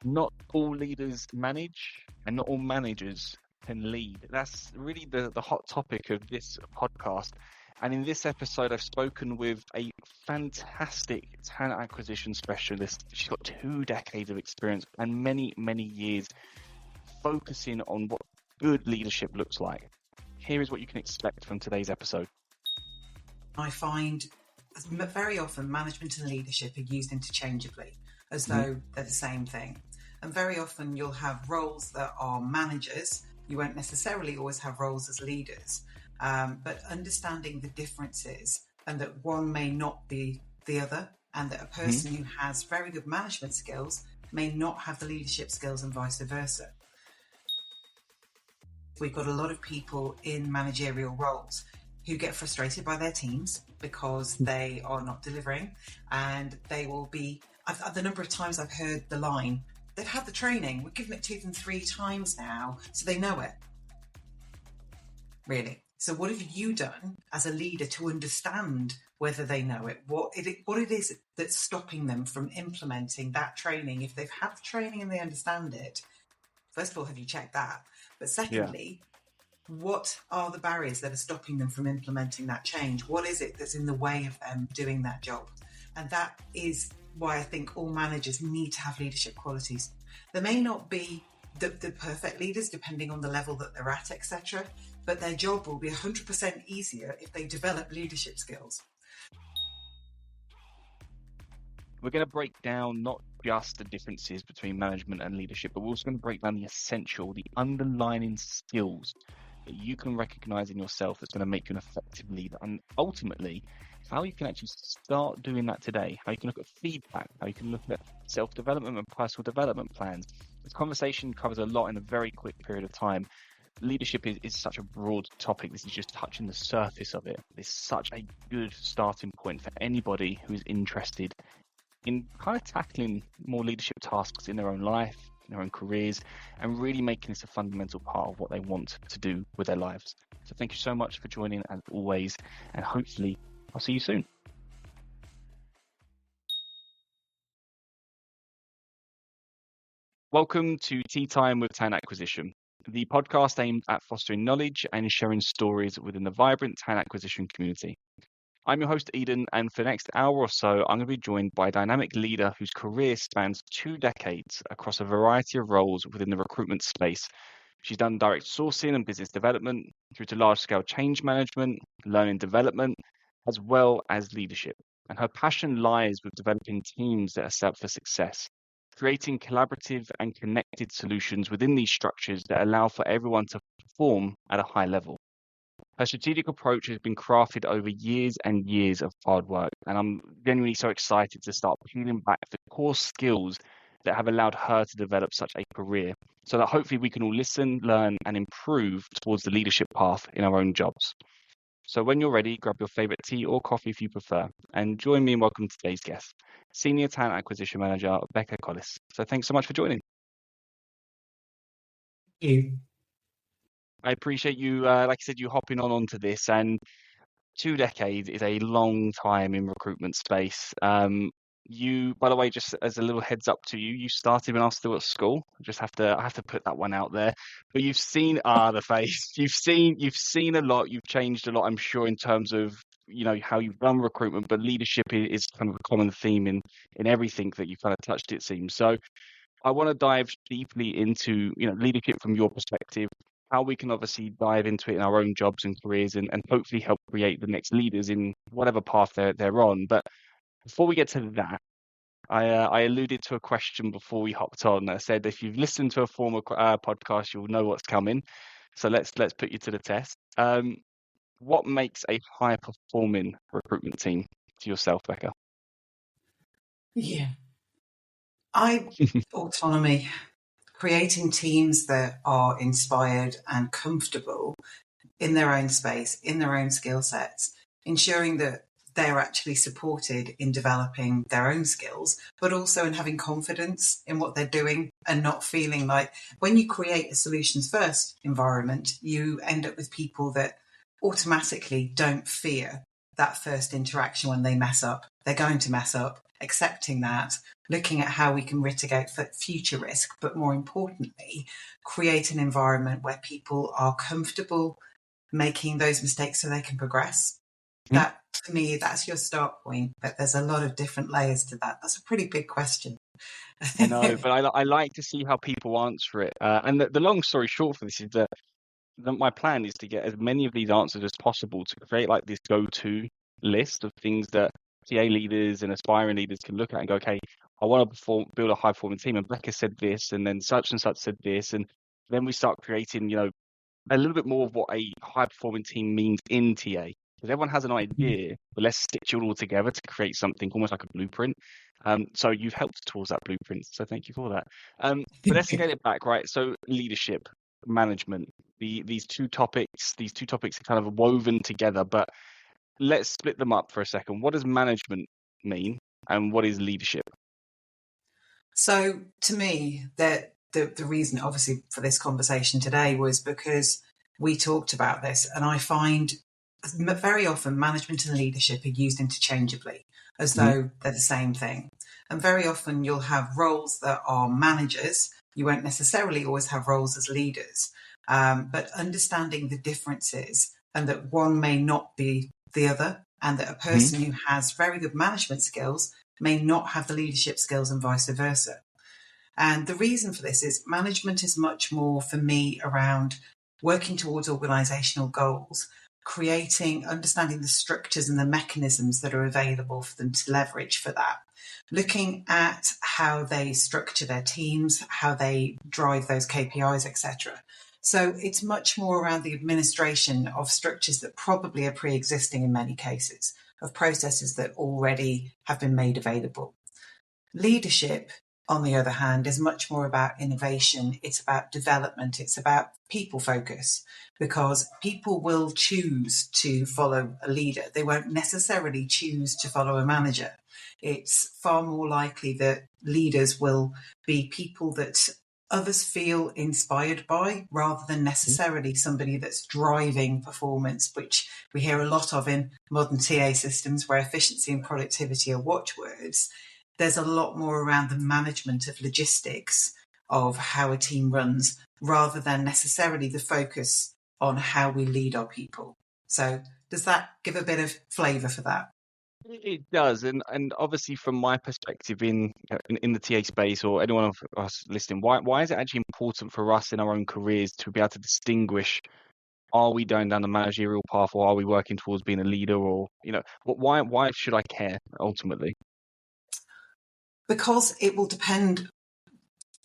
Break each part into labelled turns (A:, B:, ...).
A: Not all leaders manage, and not all managers can lead. That's really the hot topic of this podcast. And in this episode, I've spoken with a fantastic talent acquisition specialist. She's got 2 decades of experience and many, many years focusing on what good leadership looks like. Here is what you can expect from today's episode.
B: I find very often management and leadership are used interchangeably, as though they're the same thing. And very often you'll have roles that are managers. You won't necessarily always have roles as leaders, but understanding the differences and that one may not be the other, and that a person who has very good management skills may not have the leadership skills and vice versa. We've got a lot of people in managerial roles who get frustrated by their teams because they are not delivering, and they will be, the number of times I've heard the line, they've had the training, we've given it to them 3 times now, so they know it. Really. So what have you done as a leader to understand whether they know it? What it is that's stopping them from implementing that training? If they've had the training and they understand it, first of all, have you checked that? But secondly, what are the barriers that are stopping them from implementing that change? What is it that's in the way of them doing that job? And that is why I think all managers need to have leadership qualities. There may not be the perfect leaders depending on the level that they're at, etc., but their job will be 100% easier if they develop leadership skills.
A: We're going to break down not just the differences between management and leadership, but we're also going to break down the essential, the underlining skills that you can recognize in yourself that's going to make you an effective leader. And ultimately, how you can actually start doing that today, how you can look at feedback, how you can look at self-development and personal development plans. This conversation covers a lot in a very quick period of time. Leadership is such a broad topic. This is just touching the surface of it. It's such a good starting point for anybody who is interested in kind of tackling more leadership tasks in their own life, in their own careers, and really making this a fundamental part of what they want to do with their lives. So thank you so much for joining, as always, and hopefully I'll see you soon. Welcome to Tea Time with Talent Acquisition, the podcast aimed at fostering knowledge and sharing stories within the vibrant talent acquisition community. I'm your host, Eden, and for the next hour or so, I'm going to be joined by a dynamic leader whose career spans 2 decades across a variety of roles within the recruitment space. She's done direct sourcing and business development through to large-scale change management, learning development, as well as leadership. And her passion lies with developing teams that are set up for success, creating collaborative and connected solutions within these structures that allow for everyone to perform at a high level. Her strategic approach has been crafted over years and years of hard work, and I'm genuinely so excited to start peeling back the core skills that have allowed her to develop such a career, so that hopefully we can all listen, learn, and improve towards the leadership path in our own jobs. So when you're ready, grab your favorite tea or coffee if you prefer, and join me in welcoming today's guest, Senior Talent Acquisition Manager, Becca Collis. So thanks so much for joining.
B: Thank you.
A: I appreciate you, like I said, you hopping onto this, and 2 decades is a long time in recruitment space. You, by the way, just as a little heads up to you, you started when I was still at school. I have to put that one out there. But you've seen the face. You've seen a lot. You've changed a lot, I'm sure, in terms of how you've done recruitment. But leadership is kind of a common theme in everything that you kind of touched, it seems. So I want to dive deeply into leadership from your perspective, how we can obviously dive into it in our own jobs and careers, and hopefully help create the next leaders in whatever path they're on. But before we get to that, I alluded to a question before we hopped on. I said if you've listened to a former podcast, you'll know what's coming. So let's put you to the test. What makes a high-performing recruitment team to yourself, Becca?
B: Yeah. Autonomy. Creating teams that are inspired and comfortable in their own space, in their own skill sets, ensuring that they're actually supported in developing their own skills, but also in having confidence in what they're doing and not feeling like when you create a solutions first environment, you end up with people that automatically don't fear that first interaction when they mess up. They're going to mess up. accepting that, looking at how we can mitigate for future risk, but more importantly, create an environment where people are comfortable making those mistakes so they can progress. That, to me, that's your start point, but there's a lot of different layers to that. That's a pretty big question.
A: I know, but I like to see how people answer it. And the long story short for this is that my plan is to get as many of these answers as possible to create like this go-to list of things that TA leaders and aspiring leaders can look at and go, okay, I want to build a high-performing team, and Becca said this, and then such and such said this, and then we start creating, a little bit more of what a high-performing team means in TA. Because everyone has an idea, but let's stitch it all together to create something almost like a blueprint. So you've helped towards that blueprint, so thank you for that. But let's get it back, right? So leadership, management, these two topics are kind of woven together, but let's split them up for a second. What does management mean, and what is leadership?
B: So to me, the reason, obviously, for this conversation today was because we talked about this, and I find very often management and leadership are used interchangeably as though they're the same thing. And very often you'll have roles that are managers. You won't necessarily always have roles as leaders, but understanding the differences and that one may not be the other, and that a person who has very good management skills may not have the leadership skills and vice versa. And the reason for this is management is much more, for me, around working towards organisational goals, understanding the structures and the mechanisms that are available for them to leverage for that, looking at how they structure their teams, how they drive those KPIs, etc. So it's much more around the administration of structures that probably are pre-existing in many cases, of processes that already have been made available. Leadership, on the other hand, is much more about innovation. It's about development. It's about people focus, because people will choose to follow a leader. They won't necessarily choose to follow a manager. It's far more likely that leaders will be people that others feel inspired by, rather than necessarily somebody that's driving performance, which we hear a lot of in modern TA systems where efficiency and productivity are watchwords. There's a lot more around the management of logistics of how a team runs, rather than necessarily the focus on how we lead our people. So does that give a bit of flavour for that?
A: It does, and obviously from my perspective in the TA space, or anyone of us listening, why is it actually important for us in our own careers to be able to distinguish, are we going down the managerial path, or are we working towards being a leader, or why should I care ultimately?
B: Because it will depend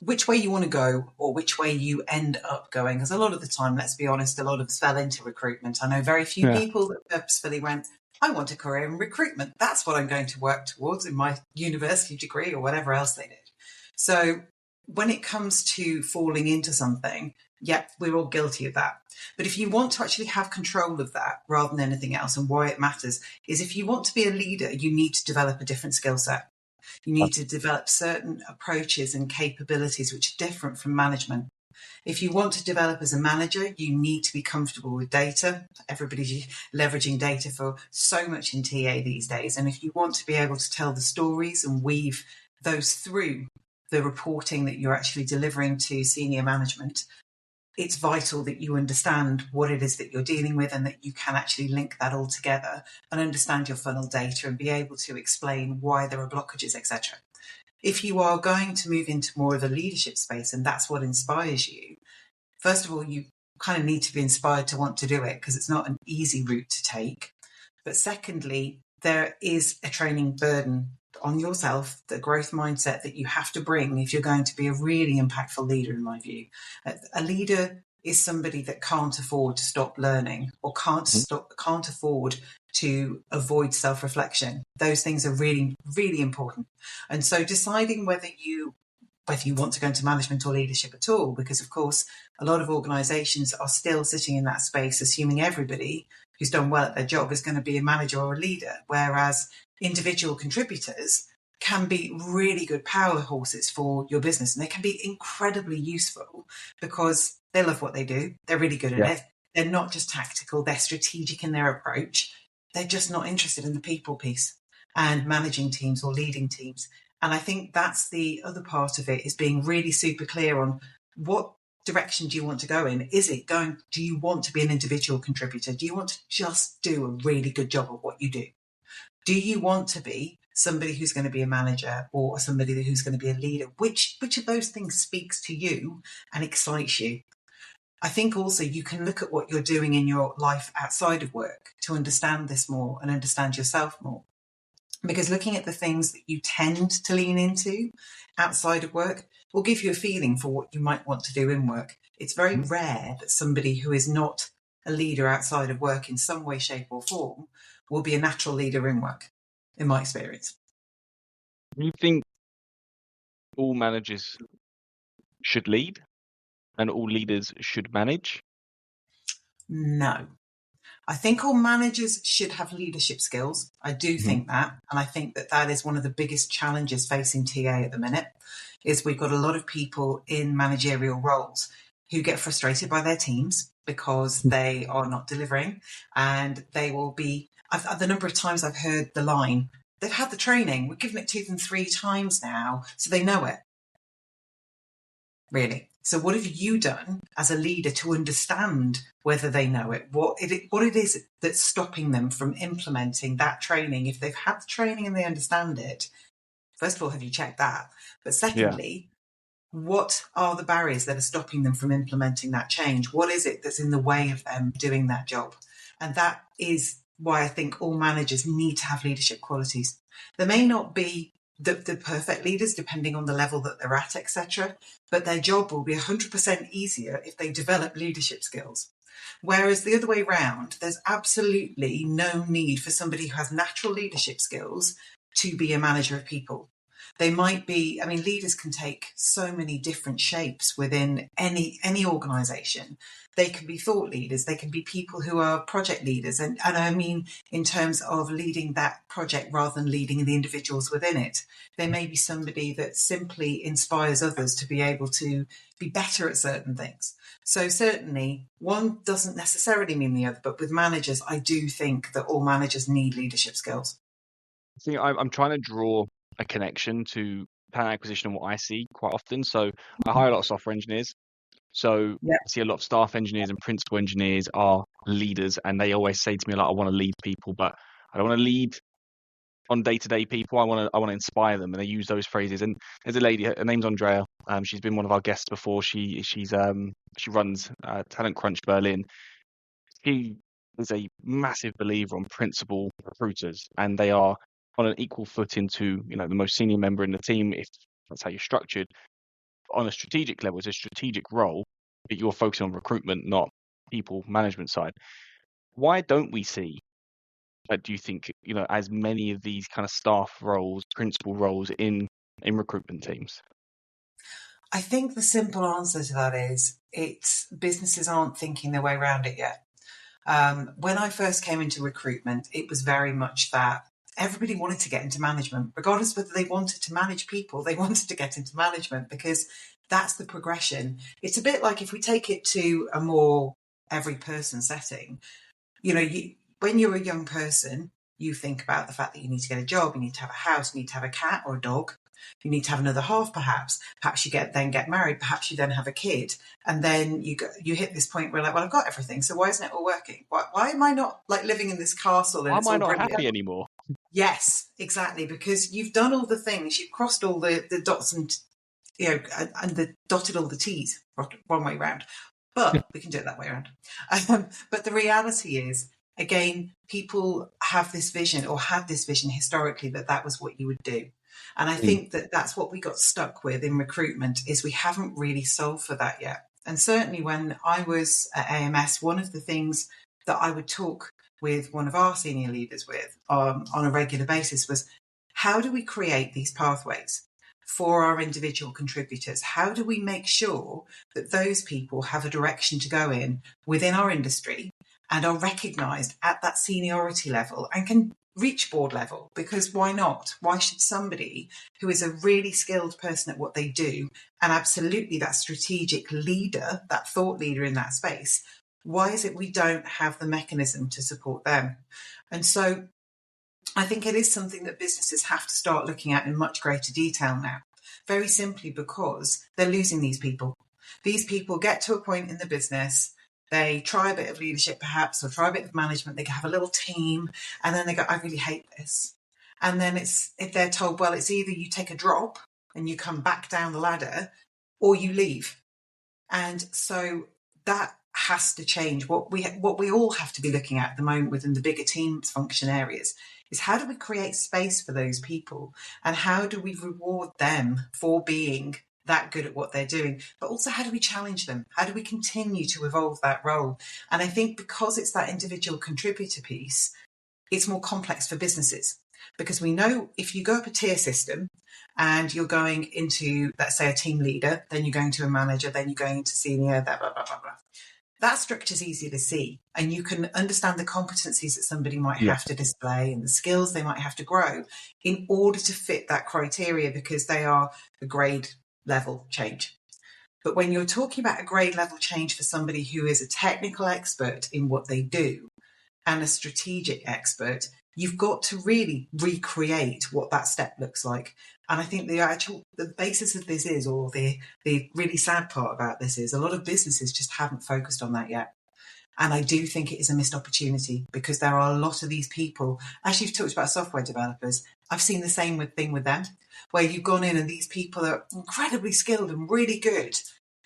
B: which way you want to go, or which way you end up going. Because a lot of the time, let's be honest, a lot of us fell into recruitment. I know very few people that purposefully went, I want a career in recruitment. That's what I'm going to work towards in my university degree or whatever else they did. So when it comes to falling into something, we're all guilty of that. But if you want to actually have control of that rather than anything else, and why it matters is, if you want to be a leader, you need to develop a different skill set. You need to develop certain approaches and capabilities which are different from management. If you want to develop as a manager, you need to be comfortable with data. Everybody's leveraging data for so much in TA these days. And if you want to be able to tell the stories and weave those through the reporting that you're actually delivering to senior management, it's vital that you understand what it is that you're dealing with, and that you can actually link that all together and understand your funnel data and be able to explain why there are blockages, etc. If you are going to move into more of a leadership space and that's what inspires you, first of all, you kind of need to be inspired to want to do it, because it's not an easy route to take. But secondly, there is a training burden on yourself, the growth mindset that you have to bring if you're going to be a really impactful leader, in my view. A leader is somebody that can't afford to stop learning, or can't afford to avoid self-reflection. Those things are really, really important. And so deciding whether you want to go into management or leadership at all, because of course a lot of organisations are still sitting in that space assuming everybody who's done well at their job is going to be a manager or a leader, whereas individual contributors can be really good power horses for your business, and they can be incredibly useful because they love what they do. They're really good at it. They're not just tactical, they're strategic in their approach. They're just not interested in the people piece. and managing teams or leading teams. And I think that's the other part of it, is being really super clear on what direction do you want to go in? Do you want to be an individual contributor? Do you want to just do a really good job of what you do? Do you want to be somebody who's going to be a manager or somebody who's going to be a leader? Which of those things speaks to you and excites you? I think also you can look at what you're doing in your life outside of work to understand this more and understand yourself more. Because looking at the things that you tend to lean into outside of work will give you a feeling for what you might want to do in work. It's very rare that somebody who is not a leader outside of work in some way, shape or form will be a natural leader in work, in my experience.
A: Do you think all managers should lead and all leaders should manage?
B: No. I think all managers should have leadership skills. I do think that. And I think that that is one of the biggest challenges facing TA at the minute, is we've got a lot of people in managerial roles who get frustrated by their teams because they are not delivering, and they will be, the number of times I've heard the line, they've had the training, we've given it to them 3 times now, so they know it. Really. So what have you done as a leader to understand whether they know it? What it is that's stopping them from implementing that training? If they've had the training and they understand it, first of all, have you checked that? But secondly, what are the barriers that are stopping them from implementing that change? What is it that's in the way of them doing that job? And that is why I think all managers need to have leadership qualities. There may not be the perfect leaders, depending on the level that they're at, etc. But their job will be 100% easier if they develop leadership skills. Whereas the other way around, there's absolutely no need for somebody who has natural leadership skills to be a manager of people. They might be, leaders can take so many different shapes within any organisation. They can be thought leaders, they can be people who are project leaders. And I mean, in terms of leading that project rather than leading the individuals within it. They may be somebody that simply inspires others to be able to be better at certain things. So certainly one doesn't necessarily mean the other, but with managers, I do think that all managers need leadership skills.
A: See, I'm trying to draw a connection to talent acquisition and what I see quite often. So I hire a lot of software engineers. So I see a lot of staff engineers and principal engineers are leaders, and they always say to me, like, I want to lead people, but I don't want to lead on day-to-day people. I want to inspire them, and they use those phrases. And there's a lady, her name's Andrea. She's been one of our guests before. She runs Talent Crunch Berlin. She is a massive believer on principal recruiters, and they are on an equal footing to the most senior member in the team, if that's how you're structured. On a strategic level, it's a strategic role, but you're focusing on recruitment, not people management side. Why don't we see, do you think, as many of these kind of staff roles, principal roles in recruitment teams?
B: I think the simple answer to that is businesses aren't thinking their way around it yet. When I first came into recruitment, it was very much that everybody wanted to get into management, regardless of whether they wanted to manage people. They wanted to get into management because that's the progression. It's a bit like, if we take it to a more every person setting, when you're a young person, you think about the fact that you need to get a job, you need to have a house, you need to have a cat or a dog. You need to have another half, perhaps. Perhaps you then get married. Perhaps you then have a kid, and then you hit this point where, like, well, I've got everything. So why isn't it all working? Why am I not living in this castle? And
A: why
B: it's
A: am I
B: all
A: not
B: brilliant?
A: happy anymore?
B: Yes, exactly. Because you've done all the things, you've crossed all the dots, and dotted all the T's, one way round. But we can do it that way around. But the reality is, again, people have this vision, or had this vision historically, that was what you would do. And I think that that's what we got stuck with in recruitment, is we haven't really solved for that yet. And certainly when I was at AMS, one of the things that I would talk with one of our senior leaders with on a regular basis was, how do we create these pathways for our individual contributors? How do we make sure that those people have a direction to go in within our industry and are recognised at that seniority level and can reach board level? Because why not? Why should somebody who is a really skilled person at what they do, and absolutely that strategic leader, that thought leader in that space, why is it we don't have the mechanism to support them? And so I think it is something that businesses have to start looking at in much greater detail now, very simply because they're losing these people. These people get to a point in the business, they try a bit of leadership perhaps, or try a bit of management, they have a little team, and then they go, I really hate this. And then if they're told, well, it's either you take a drop and you come back down the ladder, or you leave. And so that has to change. What we all have to be looking at the moment within the bigger teams function areas is how do we create space for those people, and how do we reward them for being that good at what they're doing, but also how do we challenge them? How do we continue to evolve that role? And I think because it's that individual contributor piece, it's more complex for businesses, because we know if you go up a tier system and you're going into, let's say, a team leader, then you're going to a manager, then you're going into senior, blah, blah, blah, blah, blah. That structure is easy to see, and you can understand the competencies that somebody might have to display and the skills they might have to grow in order to fit that criteria, because they are a grade level change. But when you're talking about a grade level change for somebody who is a technical expert in what they do and a strategic expert, you've got to really recreate what that step looks like. And I think the basis of this is, or the really sad part about this is, a lot of businesses just haven't focused on that yet. And I do think it is a missed opportunity, because there are a lot of these people, as you've talked about software developers, I've seen the same thing with them, where you've gone in and these people are incredibly skilled and really good,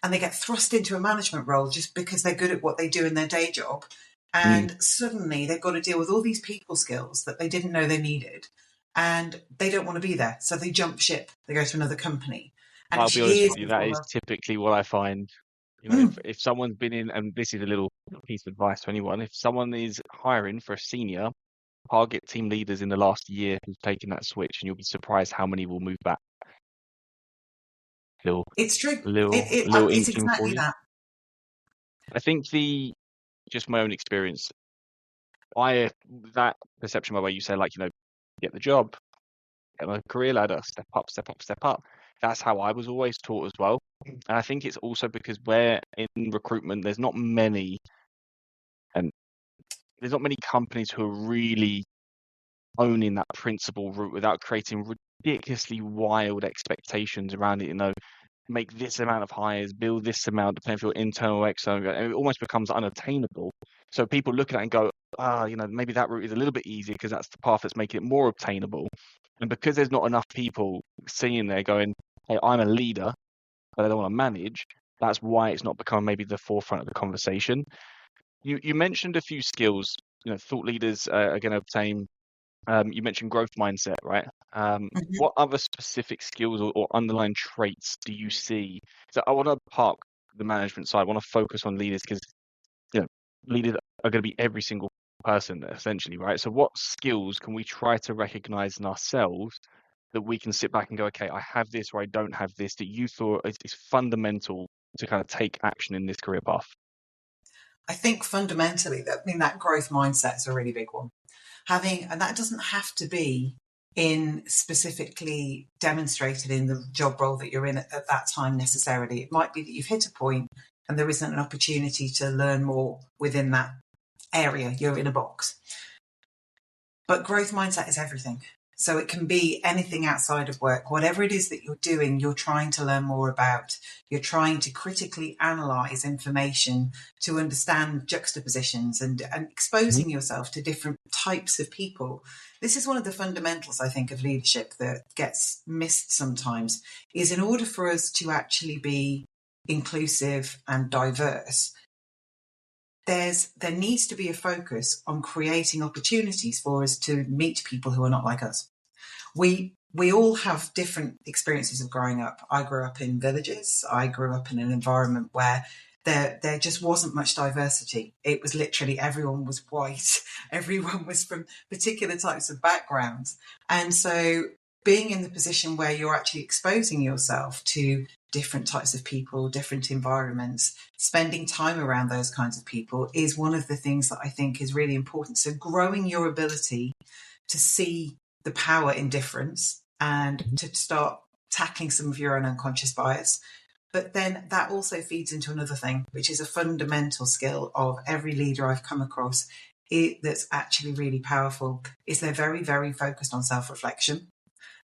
B: and they get thrust into a management role just because they're good at what they do in their day job. And suddenly they've got to deal with all these people skills that they didn't know they needed, and they don't want to be there. So they jump ship, they go to another company. And
A: I'll
B: it's
A: be honest
B: years
A: with you, that is
B: before.
A: typically what I find. You know, if someone's been in, and this is a little piece of advice to anyone, if someone is hiring for a senior, target team leaders in the last year who's taken that switch, and you'll be surprised how many will move back.
B: It's true.
A: Little
B: It's
A: inkling for
B: exactly
A: you.
B: that.
A: I think just my own experience, that perception by the way you say, like, get the job, get on a career ladder, step up, step up, step up. That's how I was always taught as well. And I think it's also because we're in recruitment, there's not many companies who are really owning that principle route without creating ridiculously wild expectations around it. Make this amount of hires, build this amount, depending if you're internal or external, and it almost becomes unattainable. So people look at it and go, maybe that route is a little bit easier because that's the path that's making it more obtainable. And because there's not enough people sitting there going, hey, I'm a leader, but I don't want to manage, that's why it's not become maybe the forefront of the conversation. You mentioned a few skills, thought leaders are going to obtain. You mentioned growth mindset, right?
B: Mhm.
A: What other specific skills or underlying traits do you see? So I want to park the management side. I want to focus on leaders, because leaders are going to be every single person essentially, right? So what skills can we try to recognize in ourselves that we can sit back and go, okay, I have this or I don't have this, that you thought is fundamental to kind of take action in this career path?
B: I think fundamentally, that growth mindset is a really big one. And that doesn't have to be in specifically demonstrated in the job role that you're in at that time necessarily. It might be that you've hit a point and there isn't an opportunity to learn more within that area. You're in a box. But growth mindset is everything. So it can be anything outside of work. Whatever it is that you're doing, you're trying to learn more about. You're trying to critically analyze information to understand juxtapositions and exposing yourself to different types of people. This is one of the fundamentals, I think, of leadership that gets missed sometimes, is in order for us to actually be inclusive and diverse, there needs to be a focus on creating opportunities for us to meet people who are not like us. We all have different experiences of growing up. I grew up in villages. I grew up in an environment where there just wasn't much diversity. It was literally everyone was white. Everyone was from particular types of backgrounds. And so being in the position where you're actually exposing yourself to different types of people, different environments, spending time around those kinds of people is one of the things that I think is really important. So growing your ability to see the power in difference and to start tackling some of your own unconscious bias. But then that also feeds into another thing, which is a fundamental skill of every leader I've come across, that's actually really powerful is they're very, very focused on self-reflection.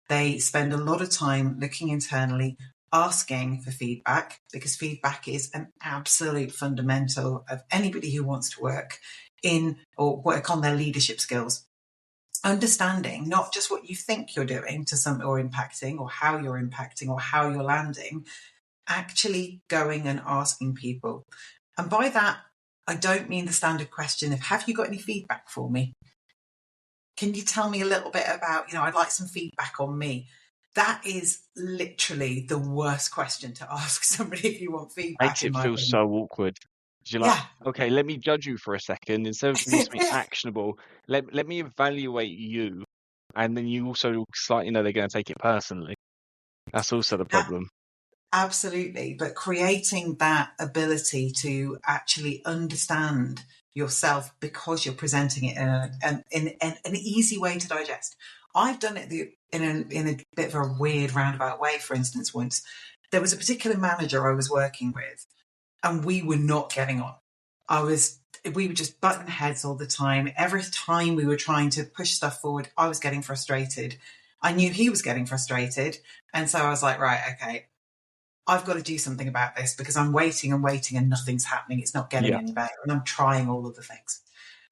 B: They spend a lot of time looking internally, asking for feedback, because feedback is an absolute fundamental of anybody who wants to work in or work on their leadership skills. Understanding not just what you think you're doing to some or impacting or how you're landing, actually going and asking people. And by that, I don't mean the standard question of, have you got any feedback for me? Can you tell me a little bit about, I'd like some feedback on me. That is literally the worst question to ask somebody if you want feedback,
A: Makes
B: in
A: it
B: my
A: feel
B: opinion.
A: so awkward. 'Cause you're like,
B: Yeah.
A: okay, let me judge you for a second. Instead of giving me something actionable, let me evaluate you. And then you also slightly know they're going to take it personally. That's also the problem.
B: Absolutely. But creating that ability to actually understand yourself because you're presenting it in an easy way to digest. I've done it in a bit of a weird roundabout way. For instance, once there was a particular manager I was working with, and we were not getting on. We were just butting heads all the time. Every time we were trying to push stuff forward, I was getting frustrated. I knew he was getting frustrated. And so I was like, right, okay, I've got to do something about this, because I'm waiting and waiting and nothing's happening. It's not getting
A: Yeah.
B: any better. And I'm trying all of the things.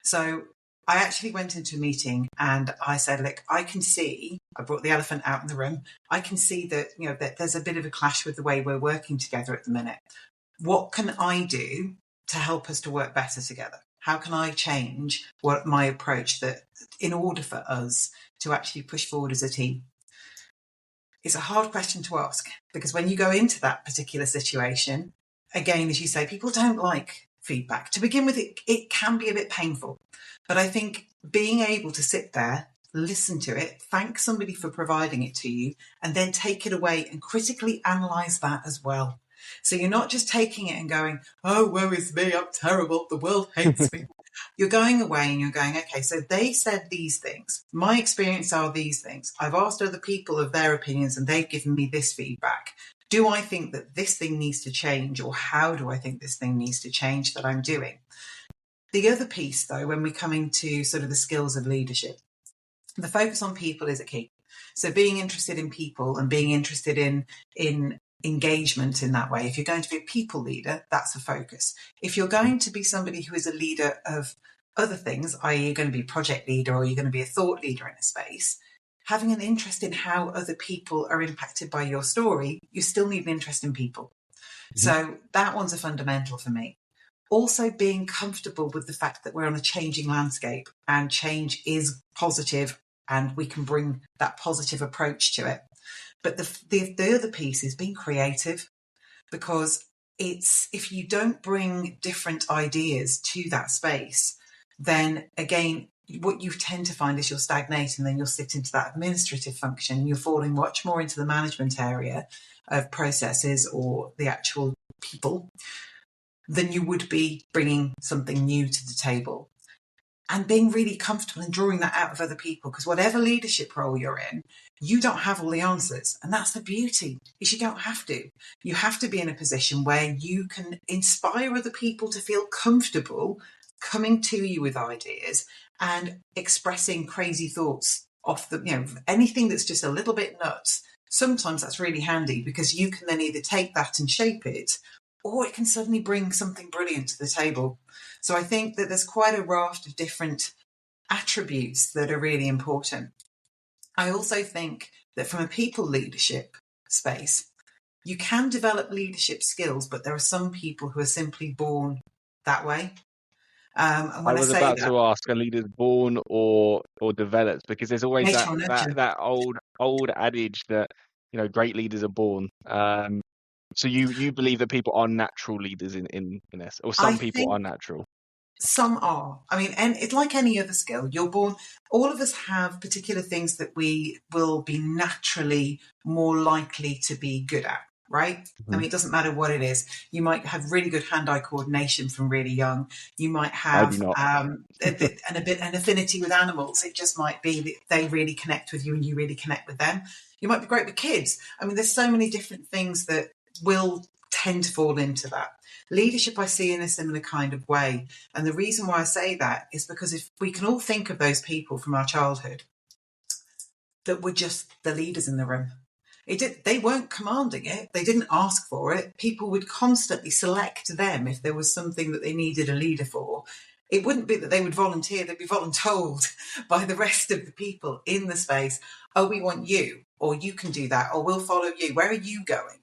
B: So I actually went into a meeting and I said, look, I brought the elephant out in the room. I can see that, that there's a bit of a clash with the way we're working together at the minute. What can I do to help us to work better together? How can I change my approach in order for us to actually push forward as a team? It's a hard question to ask, because when you go into that particular situation, again, as you say, people don't like feedback. To begin with, it can be a bit painful. But I think being able to sit there, listen to it, thank somebody for providing it to you, and then take it away and critically analyse that as well. So you're not just taking it and going, oh, woe is me, I'm terrible, the world hates me. You're going away and you're going, okay, so they said these things. My experience are these things. I've asked other people of their opinions and they've given me this feedback. Do I think that this thing needs to change, or how do I think this thing needs to change that I'm doing? The other piece, though, when we come into sort of the skills of leadership, the focus on people is a key. So being interested in people and being interested in engagement in that way. If you're going to be a people leader, that's a focus. If you're going to be somebody who is a leader of other things, i.e. you're going to be a project leader or you're going to be a thought leader in a space, having an interest in how other people are impacted by your story, you still need an interest in people. Mm-hmm. So that one's a fundamental for me. Also being comfortable with the fact that we're on a changing landscape and change is positive and we can bring that positive approach to it. But the other piece is being creative, because if you don't bring different ideas to that space, then again, what you tend to find is you'll stagnate and then you'll sit into that administrative function. You're falling much more into the management area of processes or the actual people than you would be bringing something new to the table. And being really comfortable in drawing that out of other people, because whatever leadership role you're in, you don't have all the answers. And that's the beauty, is you don't have to. You have to be in a position where you can inspire other people to feel comfortable coming to you with ideas and expressing crazy thoughts off anything that's just a little bit nuts. Sometimes that's really handy, because you can then either take that and shape it, or it can suddenly bring something brilliant to the table. So I think that there's quite a raft of different attributes that are really important. I also think that from a people leadership space, you can develop leadership skills, but there are some people who are simply born that way. And when
A: I was about to ask, a leader's born or developed, because there's always that old adage that great leaders are born. So you believe that people are natural leaders in this, or some people are natural?
B: Some are. I mean, and it's like any other skill. You're born. All of us have particular things that we will be naturally more likely to be good at, right? Mm-hmm. I mean, it doesn't matter what it is. You might have really good hand-eye coordination from really young. You might have an affinity with animals. It just might be that they really connect with you and you really connect with them. You might be great with kids. I mean, there's so many different things that will tend to fall into that. Leadership I see in a similar kind of way. And the reason why I say that is because if we can all think of those people from our childhood that were just the leaders in the room. They weren't commanding it. They didn't ask for it. People would constantly select them if there was something that they needed a leader for. It wouldn't be that they would volunteer. They'd be voluntold by the rest of the people in the space. Oh, we want you, or you can do that, or we'll follow you. Where are you going?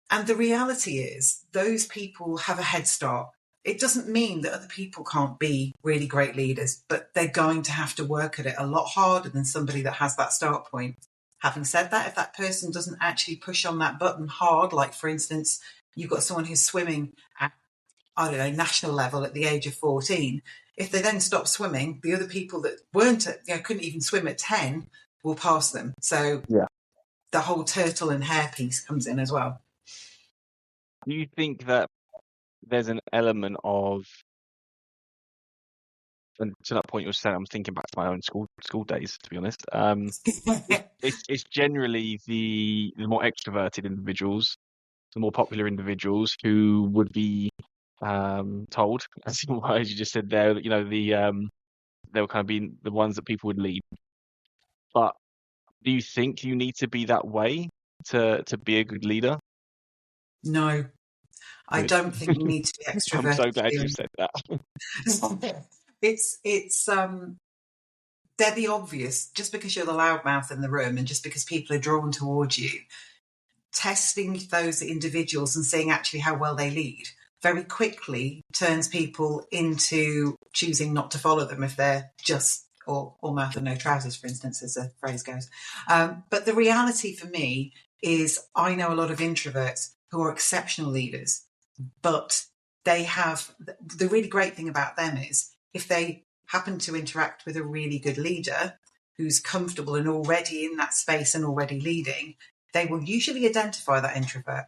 B: And the reality is those people have a head start. It doesn't mean that other people can't be really great leaders, but they're going to have to work at it a lot harder than somebody that has that start point. Having said that, if that person doesn't actually push on that button hard, like for instance, you've got someone who's swimming at, I don't know, national level at the age of 14, if they then stop swimming, the other people that couldn't even swim at 10 will pass them. So the whole turtle and hare piece comes in as well.
A: Do you think that there's an element of, and to that point you were saying, I'm thinking back to my own school days, to be honest. It's generally the more extroverted individuals, the more popular individuals who would be told, as you just said there, that they were kind of being the ones that people would lead. But do you think you need to be that way to be a good leader?
B: No, I don't think you need to be extroverted.
A: I'm so glad you said that.
B: It's they're the obvious. Just because you're the loudmouth in the room and just because people are drawn towards you, testing those individuals and seeing actually how well they lead very quickly turns people into choosing not to follow them if they're just or mouth and no trousers, for instance, as the phrase goes. But the reality for me is I know a lot of introverts who are exceptional leaders, but they have the really great thing about them is if they happen to interact with a really good leader who's comfortable and already in that space and already leading, they will usually identify that introvert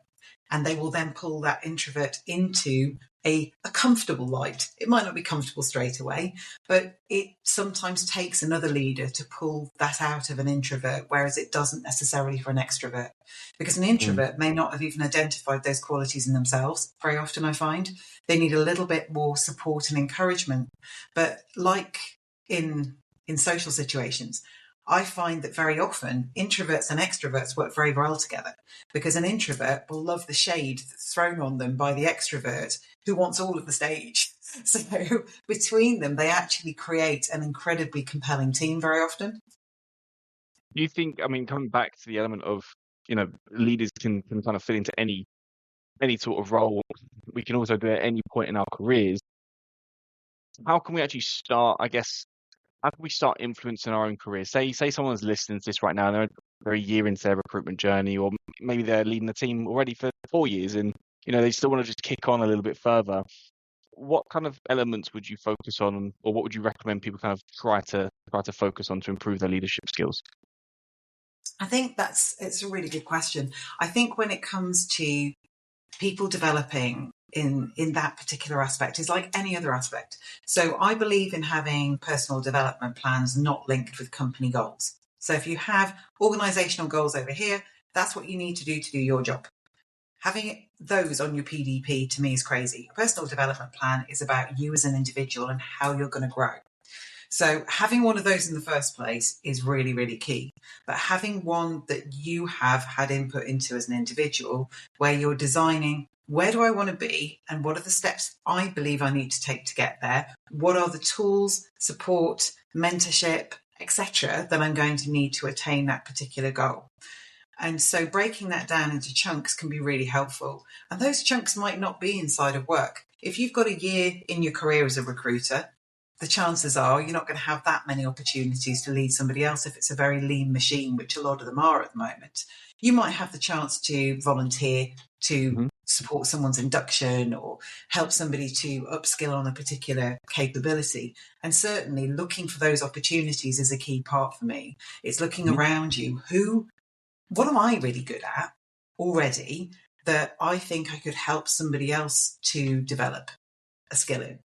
B: and they will then pull that introvert into a comfortable light. It might not be comfortable straight away, but it sometimes takes another leader to pull that out of an introvert, whereas it doesn't necessarily for an extrovert. Because an introvert may not have even identified those qualities in themselves. Very often I find they need a little bit more support and encouragement. But like in social situations, I find that very often introverts and extroverts work very well together because an introvert will love the shade that's thrown on them by the extrovert who wants all of the stage. So between them, they actually create an incredibly compelling team very often.
A: Do you think, coming back to the element of, leaders can kind of fit into any sort of role we can also do at any point in our careers, how can we actually start, I guess, how can we start influencing our own careers? Say someone's listening to this right now and they're a year into their recruitment journey, or maybe they're leading a team already for 4 years and, they still want to just kick on a little bit further. What kind of elements would you focus on, or what would you recommend people kind of try to focus on to improve their leadership skills?
B: I think it's a really good question. I think when it comes to people developing in that particular aspect is like any other aspect. So I believe in having personal development plans not linked with company goals. So if you have organizational goals over here, that's what you need to do your job. Having those on your PDP to me is crazy. A personal development plan is about you as an individual and how you're going to grow. So having one of those in the first place is really, really key. But having one that you have had input into as an individual, where you're designing, where do I want to be and what are the steps I believe I need to take to get there? What are the tools, support, mentorship, etc. that I'm going to need to attain that particular goal? And so breaking that down into chunks can be really helpful. And those chunks might not be inside of work. If you've got a year in your career as a recruiter, the chances are you're not going to have that many opportunities to lead somebody else if it's a very lean machine, which a lot of them are at the moment. You might have the chance to volunteer to support someone's induction or help somebody to upskill on a particular capability. And certainly looking for those opportunities is a key part for me. It's looking around you. What am I really good at already that I think I could help somebody else to develop a skill in?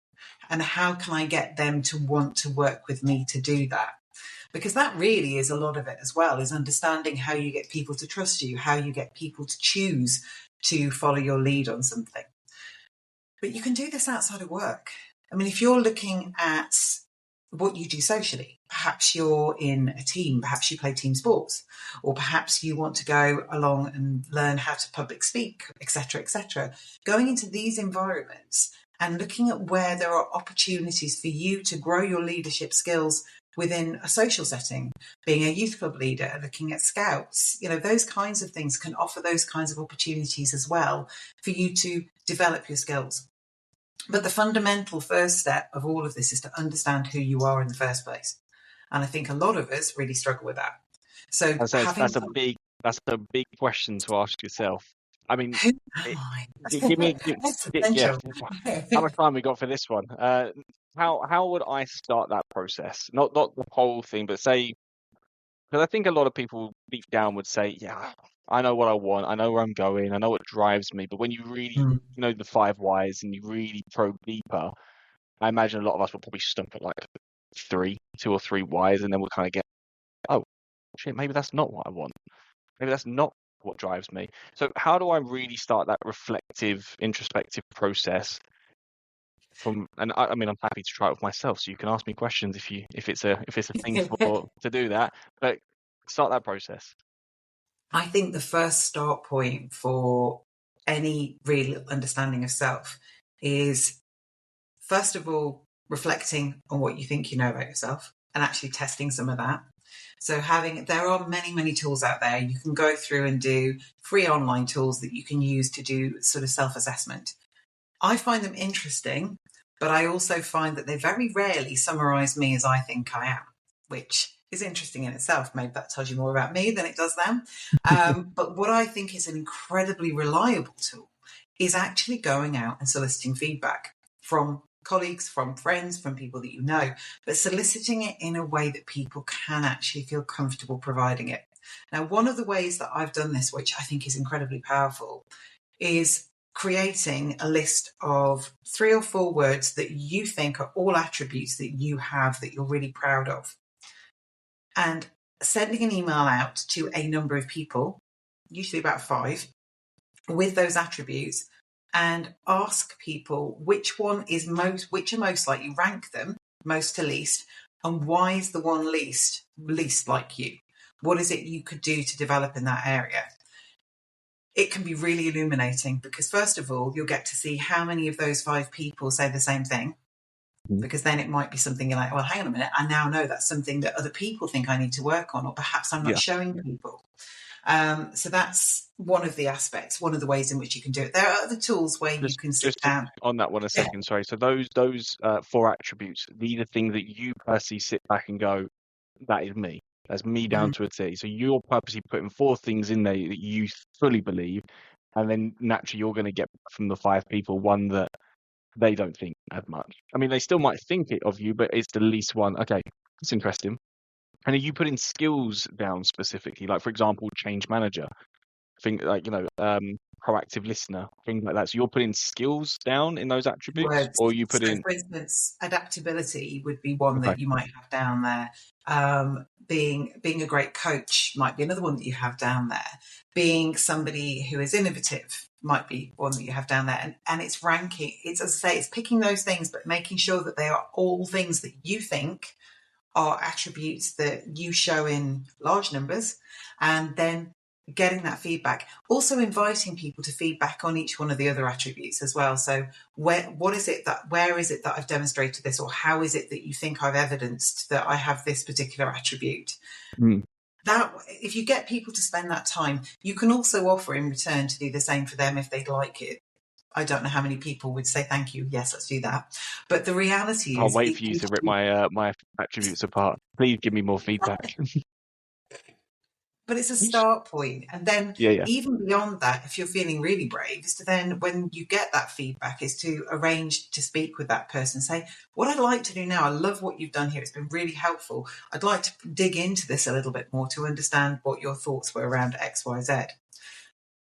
B: And how can I get them to want to work with me to do that? Because that really is a lot of it as well, is understanding how you get people to trust you, how you get people to choose to follow your lead on something. But you can do this outside of work. I mean, if you're looking at what you do socially, perhaps you're in a team, perhaps you play team sports, or perhaps you want to go along and learn how to public speak, etc., etc. Going into these environments and looking at where there are opportunities for you to grow your leadership skills within a social setting, being a youth club leader, looking at scouts, those kinds of things can offer those kinds of opportunities as well for you to develop your skills. But the fundamental first step of all of this is to understand who you are in the first place. And I think a lot of us really struggle with that. So
A: that's a big question to ask yourself. I mean,
B: who am I?
A: give me,
B: That's
A: yeah.
B: essential.
A: How much time we got for this one? How would I start that process? Not the whole thing, but say, because I think a lot of people deep down would say, yeah, I know what I want, I know where I'm going, I know what drives me. But when you really know the 5 whys and you really probe deeper, I imagine a lot of us will probably stump at like 2 or 3 whys, and then we'll kind of get, oh shit, maybe that's not what I want. Maybe that's not what drives me. So how do I really start that reflective, introspective process? And I mean, I'm happy to try it with myself. So you can ask me questions if it's a thing to do that. But start that process.
B: I think the first start point for any real understanding of self is, first of all, reflecting on what you think you know about yourself and actually testing some of that. So there are many, many tools out there. You can go through and do free online tools that you can use to do sort of self-assessment. I find them interesting, but I also find that they very rarely summarize me as I think I am, which is interesting in itself. Maybe that tells you more about me than it does them. But what I think is an incredibly reliable tool is actually going out and soliciting feedback from colleagues, from friends, from people that you know, but soliciting it in a way that people can actually feel comfortable providing it. Now, one of the ways that I've done this, which I think is incredibly powerful, is creating a list of 3 or 4 words that you think are all attributes that you have that you're really proud of, and sending an email out to a number of people, usually about 5, with those attributes, and ask people which are most like you, rank them most to least, and why is the one least like you? What is it you could do to develop in that area? It can be really illuminating because, first of all, you'll get to see how many of those 5 people say the same thing, because then it might be something you're like, well, hang on a minute, I now know that's something that other people think I need to work on, or perhaps I'm not showing people. So that's one of the aspects, one of the ways in which you can do it. There are other tools where you can sit down.
A: On that one a second, sorry. So those 4 attributes, these are things that you personally sit back and go, that is me. That's me down to a T. So you're purposely putting 4 things in there that you fully believe, and then naturally you're going to get from the 5 people one that they don't think as much. I mean, they still might think it of you, but it's the least one. Okay, that's interesting. And are you putting skills down specifically? Like, for example, change manager, like, proactive listener, things like that. So you're putting skills down in those attributes,
B: Words.
A: or you put
B: So,
A: in,
B: for instance, adaptability would be one
A: okay,
B: that you might have down there. Being a great coach might be another one that you have down there. Being somebody who is innovative might be one that you have down there. And it's ranking. It's, as I say, it's picking those things, but making sure that they are all things that you think are attributes that you show in large numbers, and then getting that feedback. Also inviting people to feedback on each one of the other attributes as well. So where is it that I've demonstrated this, or how is it that you think I've evidenced that I have this particular attribute? That, if you get people to spend that time, you can also offer in return to do the same for them if they'd like it. I don't know how many people would say thank you. Yes, let's do that. But the reality is,
A: I'll wait for you to rip my attributes apart. Please give me more feedback.
B: But it's a start point. And then
A: Yeah.
B: even beyond that, if you're feeling really brave, is to then, when you get that feedback, is to arrange to speak with that person. Say, what I'd like to do now, I love what you've done here. It's been really helpful. I'd like to dig into this a little bit more to understand what your thoughts were around X, Y, Z.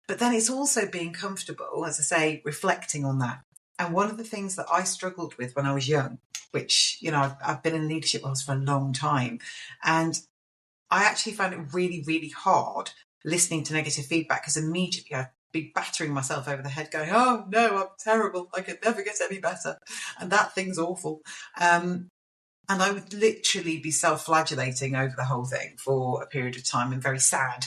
B: But then it's also being comfortable, as I say, reflecting on that. And one of the things that I struggled with when I was young, which, I've been in leadership roles for a long time, and I actually found it really, really hard listening to negative feedback, because immediately I be battering myself over the head going, oh no, I'm terrible, I could never get any better, and that thing's awful. And I would literally be self-flagellating over the whole thing for a period of time and very sad.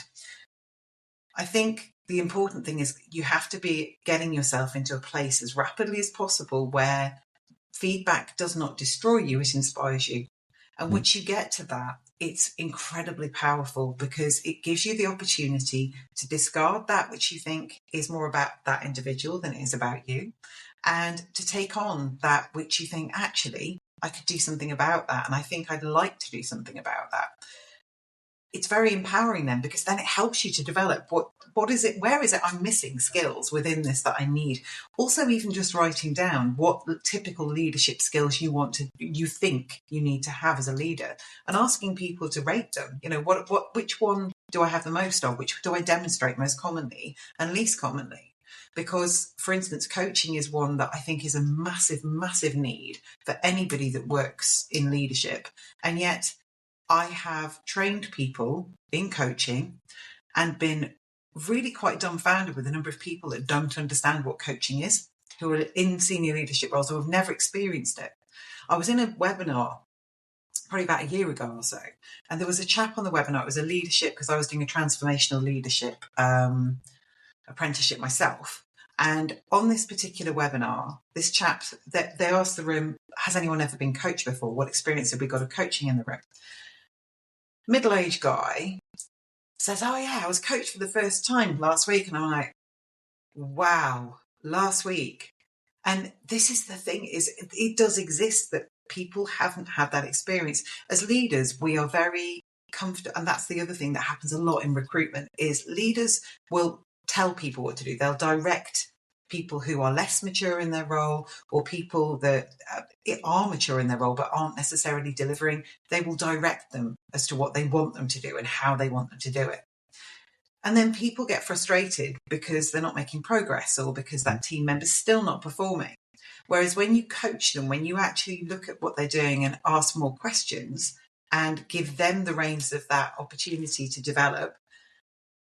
B: I think the important thing is you have to be getting yourself into a place as rapidly as possible where feedback does not destroy you, it inspires you. And once you get to that, it's incredibly powerful because it gives you the opportunity to discard that which you think is more about that individual than it is about you, and to take on that which you think, actually, I could do something about that, and I think I'd like to do something about that. It's very empowering then, because then it helps you to develop what is it, where is it I'm missing skills within this that I need. Also, even just writing down what typical leadership skills you think you need to have as a leader, and asking people to rate them. Which one do I have the most of? Which do I demonstrate most commonly and least commonly? Because, for instance, coaching is one that I think is a massive, massive need for anybody that works in leadership. And yet I have trained people in coaching and been really quite dumbfounded with the number of people that don't understand what coaching is, who are in senior leadership roles or have never experienced it. I was in a webinar probably about a year ago or so, and there was a chap on the webinar. It was a leadership, because I was doing a transformational leadership apprenticeship myself. And on this particular webinar, this chap, they asked the room, has anyone ever been coached before? What experience have we got of coaching in the room? Middle-aged guy says, oh yeah, I was coached for the first time last week. And I'm like, wow, last week. And this is the thing, is it does exist that people haven't had that experience. As leaders, we are very comfortable. And that's the other thing that happens a lot in recruitment, is leaders will tell people what to do. They'll direct people who are less mature in their role, or people that are mature in their role but aren't necessarily delivering. They will direct them as to what they want them to do and how they want them to do it. And then people get frustrated because they're not making progress, or because that team member's still not performing. Whereas when you coach them, when you actually look at what they're doing and ask more questions and give them the reins of that opportunity to develop,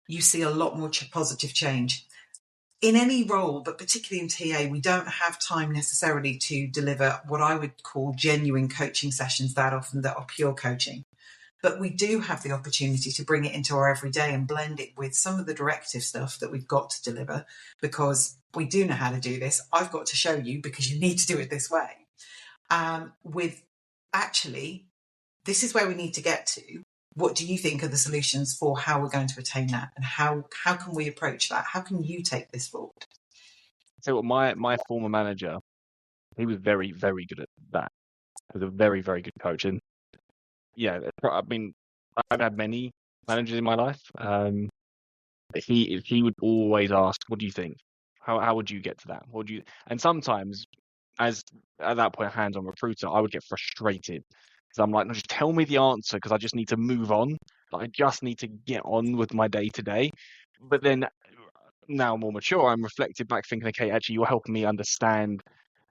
B: you see a lot more positive change. In any role, but particularly in TA, we don't have time necessarily to deliver what I would call genuine coaching sessions that often, that are pure coaching. But we do have the opportunity to bring it into our everyday and blend it with some of the directive stuff that we've got to deliver, because we do know how to do this. I've got to show you because you need to do it this way. With actually, this is where we need to get to. What do you think are the solutions for how we're going to attain that? And how can we approach that? How can you take this forward?
A: So my former manager, he was very, very good at that. He was a very, very good coach. And yeah, I mean, I've had many managers in my life. He would always ask, what do you think? How would you get to that? What do you? And sometimes, as at that point, hands-on recruiter, I would get frustrated, because I'm like, no, just tell me the answer, because I just need to move on. I just need to get on with my day to day. But then, now I'm more mature, I'm reflected back, thinking, okay, actually, you're helping me understand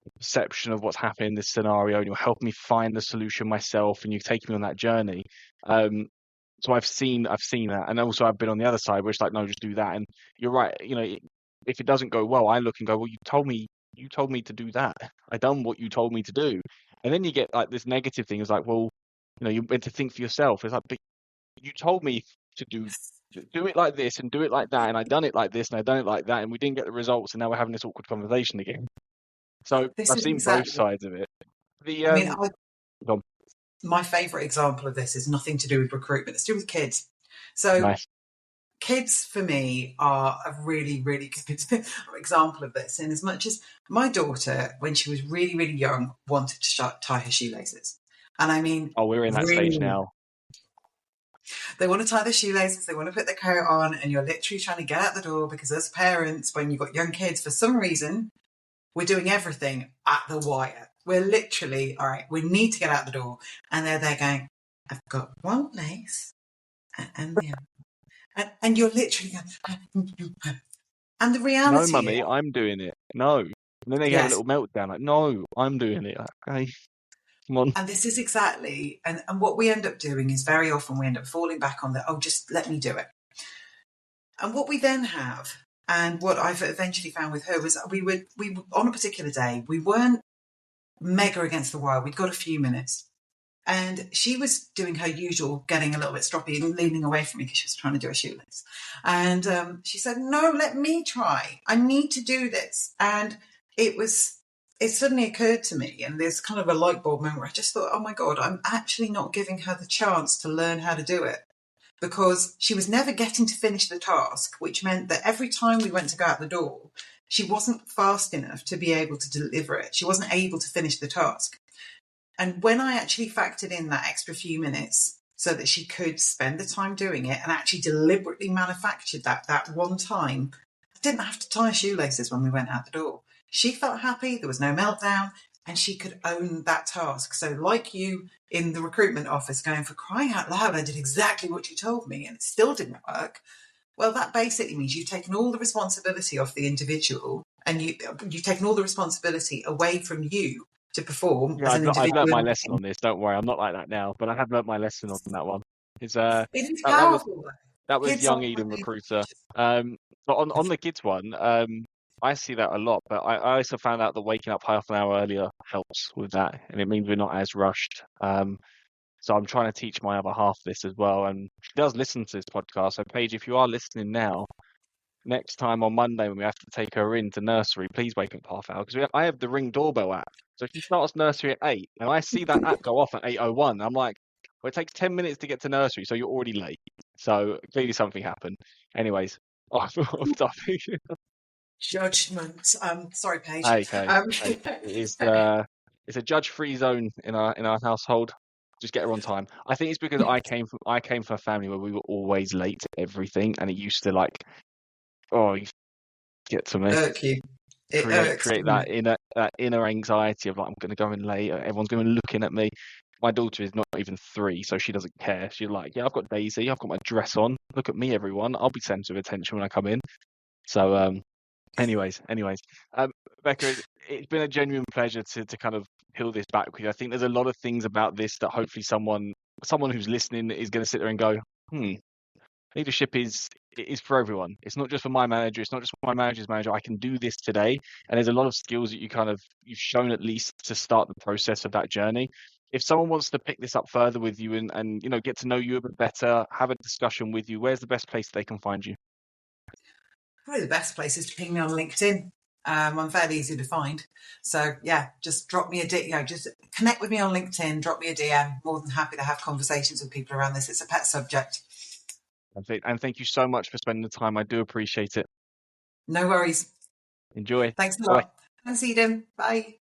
A: the perception of what's happening in this scenario, and you're helping me find the solution myself, and you're taking me on that journey. So I've seen that, and also I've been on the other side where it's like, no, just do that. And you're right, if it doesn't go well, I look and go, well, you told me to do that. I done what you told me to do. And then you get like this negative thing. It's like, well, you're meant to think for yourself. It's like, but you told me to do it like this and do it like that, and I done it like this and I done it like that, and we didn't get the results, and now we're having this awkward conversation again. So
B: This
A: I've
B: is
A: seen both
B: exactly.
A: sides of it. The
B: I mean,
A: go on.
B: my favourite example of this is nothing to do with recruitment. It's to do with kids. So
A: Nice.
B: kids, for me, are a really, really good example of this. In as much as my daughter, when she was really, really young, wanted to tie her shoelaces. And I mean,
A: Oh, we're in that stage
B: really,
A: now.
B: they want to tie their shoelaces, they want to put their coat on, and you're literally trying to get out the door, because as parents, when you've got young kids, for some reason, we're doing everything at the wire. We're literally, all right, we need to get out the door. And they're there going, I've got one lace and the other. And you're literally going, and the
A: No,
B: reality is,
A: mummy, I'm doing it. No. And then they have a
B: yes,
A: little meltdown, like, no, I'm doing it. Like, okay, come on.
B: and this is exactly, and what we end up doing is very often we end up falling back on the, oh, just let me do it. And what we then have And what I've eventually found with her was we were on a particular day, we weren't mega against the wire. We'd got a few minutes. And she was doing her usual, getting a little bit stroppy and leaning away from me because she was trying to do a shoelace. And she said, "No, let me try. I need to do this." And it suddenly occurred to me, and there's kind of a light bulb moment where I just thought, oh my God, I'm actually not giving her the chance to learn how to do it, because she was never getting to finish the task, which meant that every time we went to go out the door, she wasn't fast enough to be able to deliver it. She wasn't able to finish the task. And when I actually factored in that extra few minutes so that she could spend the time doing it and actually deliberately manufactured that one time, I didn't have to tie shoelaces when we went out the door. She felt happy, there was no meltdown, and she could own that task. So like you in the recruitment office going, for crying out loud, I did exactly what you told me and it still didn't work. Well, that basically means you've taken all the responsibility off the individual, and you've taken all the responsibility away from you to perform as an
A: I've learnt my
B: individual.
A: lesson on this. Don't worry, I'm not like that now, but I have learnt my lesson on that one. It's
B: It is
A: that was
B: powerful, though.
A: that was
B: Kids are
A: young Eden
B: really
A: recruiter.
B: precious.
A: But on the kids one, I see that a lot. But I also found out that waking up half an hour earlier helps with that, and it means we're not as rushed. So I'm trying to teach my other half this as well, and she does listen to this podcast. So Paige, if you are listening now, next time on Monday when we have to take her into nursery, please wake up half hour, because I have the Ring doorbell app. So she starts nursery at 8, and I see that app go off at 8:01. I'm like, well, it takes 10 minutes to get to nursery, so you're already late. So clearly something happened. Anyways, off topic.
B: Judgment. Sorry, Paige.
A: Okay, hey, it's a judge-free zone in our household. Just get her on time. I think it's because I came from a family where we were always late to everything, and it used to you get to me.
B: Irk you. It
A: create
B: irks,
A: create
B: doesn't it?
A: that inner anxiety of like, I'm going to go in late, everyone's going to be looking at me. My daughter is not even 3, so she doesn't care. She's like, yeah, I've got Daisy, I've got my dress on, look at me, everyone, I'll be centre of attention when I come in. So anyways, Becca, it's been a genuine pleasure to kind of peel this back with you. I think there's a lot of things about this that hopefully someone who's listening is going to sit there and go, leadership is for everyone. It's not just for my manager. It's not just for my manager's manager. I can do this today. And there's a lot of skills that you've shown at least to start the process of that journey. If someone wants to pick this up further with you and get to know you a bit better, have a discussion with you, where's the best place they can find you?
B: Probably the best place is to ping me on LinkedIn. I'm fairly easy to find. So yeah, just drop me a DM. Just connect with me on LinkedIn. Drop me a DM. More than happy to have conversations with people around this. It's a pet subject.
A: And thank you so much for spending the time. I do appreciate it.
B: No worries.
A: Enjoy.
B: Thanks a
A: Bye.
B: lot. Thanks, Eden. Bye.